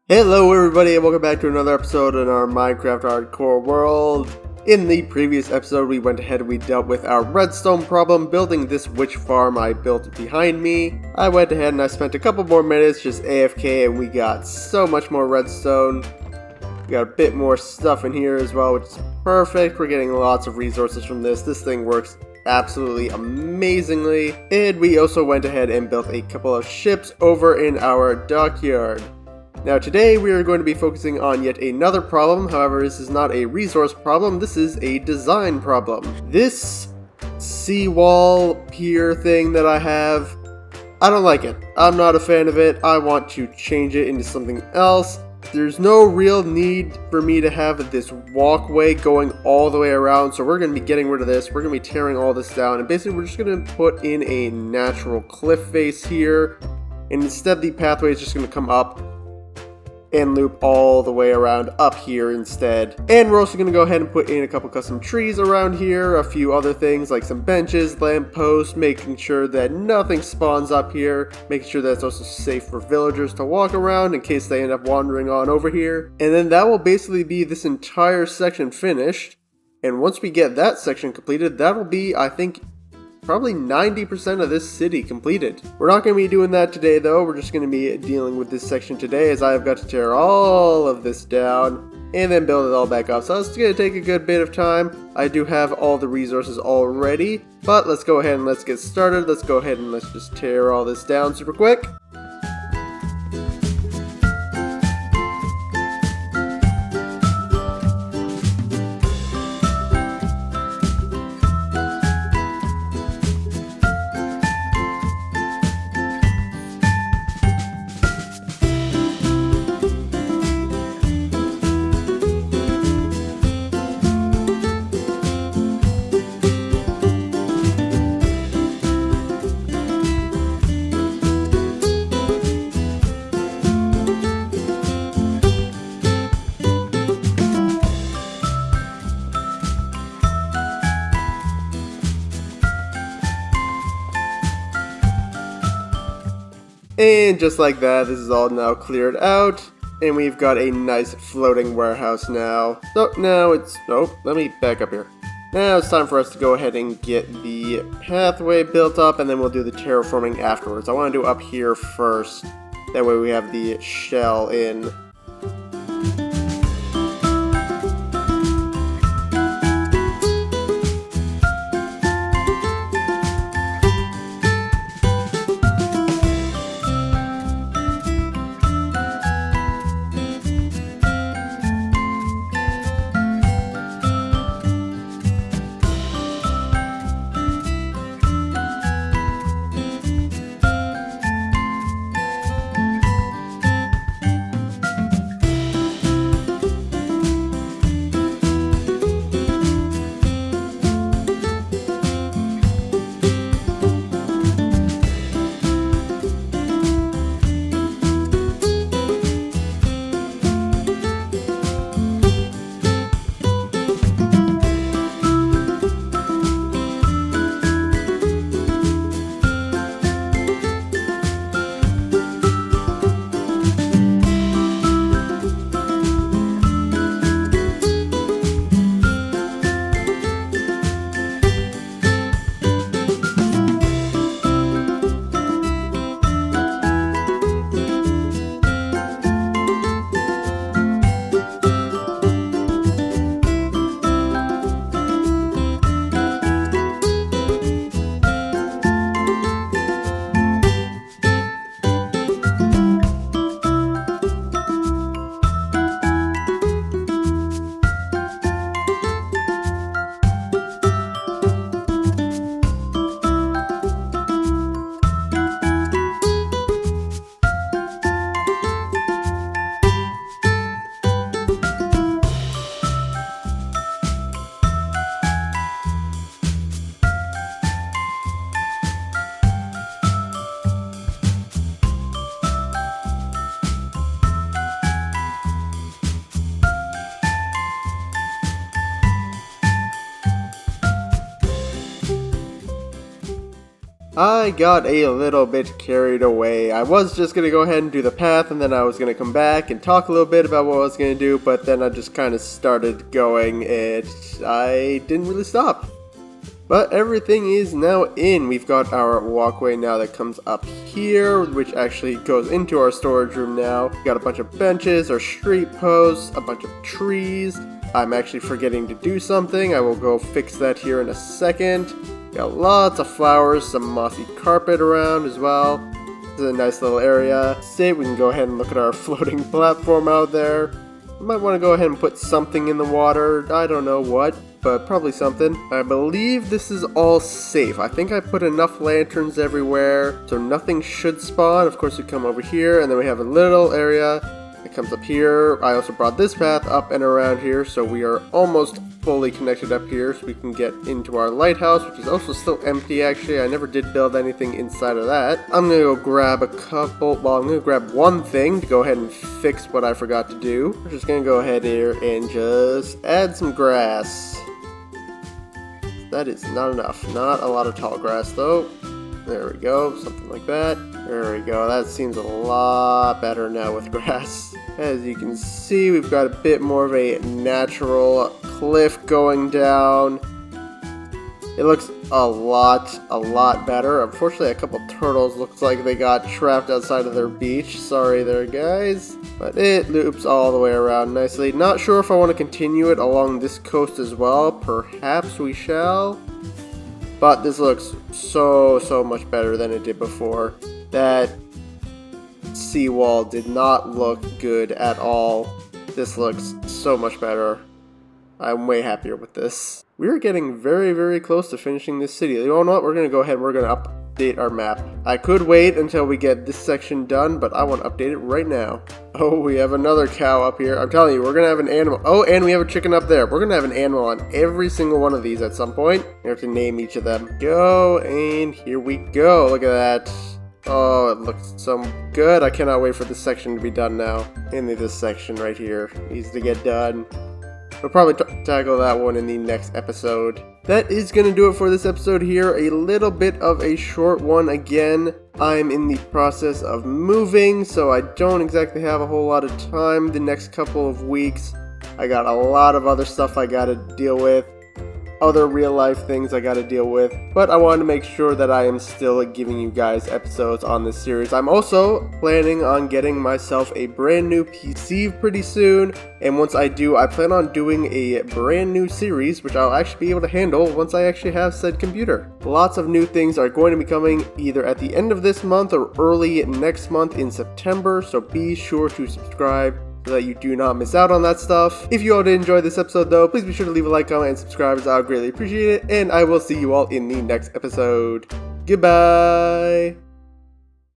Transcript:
Hello everybody and welcome back to another episode in our Minecraft Hardcore world. In the previous episode we went ahead and we dealt with our redstone problem building this witch farm I built behind me. I went ahead and I spent a couple more minutes just AFK and we got so much more redstone. We got a bit more stuff in here as well, which is perfect. We're getting lots of resources from this. This thing works absolutely amazingly. And we also went ahead and built a couple of ships over in our dockyard. Now today we are going to be focusing on yet another problem. However, this is not a resource problem, this is a design problem. This seawall pier thing that I have, I don't like it. I'm not a fan of it. I want to change it into something else. There's no real need for me to have this walkway going all the way around, so we're going to be getting rid of this. We're going to be tearing all this down, and basically we're just going to put in a natural cliff face here, and instead the pathway is just going to come up and loop all the way around up here instead. And we're also going to go ahead and put in a couple custom trees around here, a few other things like some benches, lampposts, making sure that nothing spawns up here, making sure that it's also safe for villagers to walk around in case they end up wandering on over here. And then that will basically be this entire section finished. And once we get that section completed, that'll be, I think, probably 90% of this city completed. We're not going to be doing that today though, we're just going to be dealing with this section today as I've got to tear all of this down and then build it all back up. So it's going to take a good bit of time. I do have all the resources already, but let's go ahead and let's get started. Let's go ahead and let's just tear all this down super quick. And just like that, this is all now cleared out, and we've got a nice floating warehouse now. So now it's, let me back up here. Now it's time for us to go ahead and get the pathway built up, and then we'll do the terraforming afterwards. I want to do up here first, that way we have the shell in. I got a little bit carried away. I was just going to go ahead and do the path, and then I was going to come back and talk a little bit about what I was going to do, but then I just kind of started going, and I didn't really stop. But everything is now in. We've got our walkway now that comes up here, which actually goes into our storage room now. We've got a bunch of benches, our street posts, a bunch of trees. I'm actually forgetting to do something. I will go fix that here in a second. Got lots of flowers, some mossy carpet around as well. This is a nice little area. We can go ahead and look at our floating platform out there. Might want to go ahead and put something in the water. I don't know what, but probably something. I believe this is all safe. I think I put enough lanterns everywhere, so nothing should spawn. Of course, we come over here, and then we have a little area that comes up here. I also brought this path up and around here, so we are almost fully connected up here, so we can get into our lighthouse, which is also still empty, actually. I never did build anything inside of that. I'm gonna go grab I'm gonna grab one thing to go ahead and fix what I forgot to do. We're just gonna go ahead here and just add some grass. That is not enough. Not a lot of tall grass, though. There we go, something like that. There we go, that seems a lot better now with grass. As you can see, we've got a bit more of a natural cliff going down. It looks a lot better. Unfortunately, a couple turtles looks like they got trapped outside of their beach. Sorry there, guys. But it loops all the way around nicely. Not sure if I want to continue it along this coast as well. Perhaps we shall. But this looks so much better than it did before. That seawall did not look good at all. This looks so much better. I'm way happier with this. We're getting very close to finishing this city. You know what? We're going to go ahead and we're going to update our map. I could wait until we get this section done, but I want to update it right now. Oh, we have another cow up here. I'm telling you, we're going to have an animal. Oh, and we have a chicken up there. We're going to have an animal on every single one of these at some point. We have to name each of them. Go, and here we go. Look at that. Oh, it looks so good. I cannot wait for this section to be done now. Mainly this section right here needs to get done. We'll probably tackle that one in the next episode. That is going to do it for this episode here. A little bit of a short one again. I'm in the process of moving, so I don't exactly have a whole lot of time the next couple of weeks. I got a lot of other stuff I got to deal with. Other real life things I gotta deal with, but I wanted to make sure that I am still giving you guys episodes on this series. I'm also planning on getting myself a brand new PC pretty soon, and once I do, I plan on doing a brand new series, which I'll actually be able to handle once I actually have said computer. Lots of new things are going to be coming either at the end of this month or early next month in September, so be sure to subscribe so that you do not miss out on that stuff. If you all did enjoy this episode though, please be sure to leave a like, comment, and subscribe as I would greatly appreciate it, and I will see you all in the next episode. Goodbye!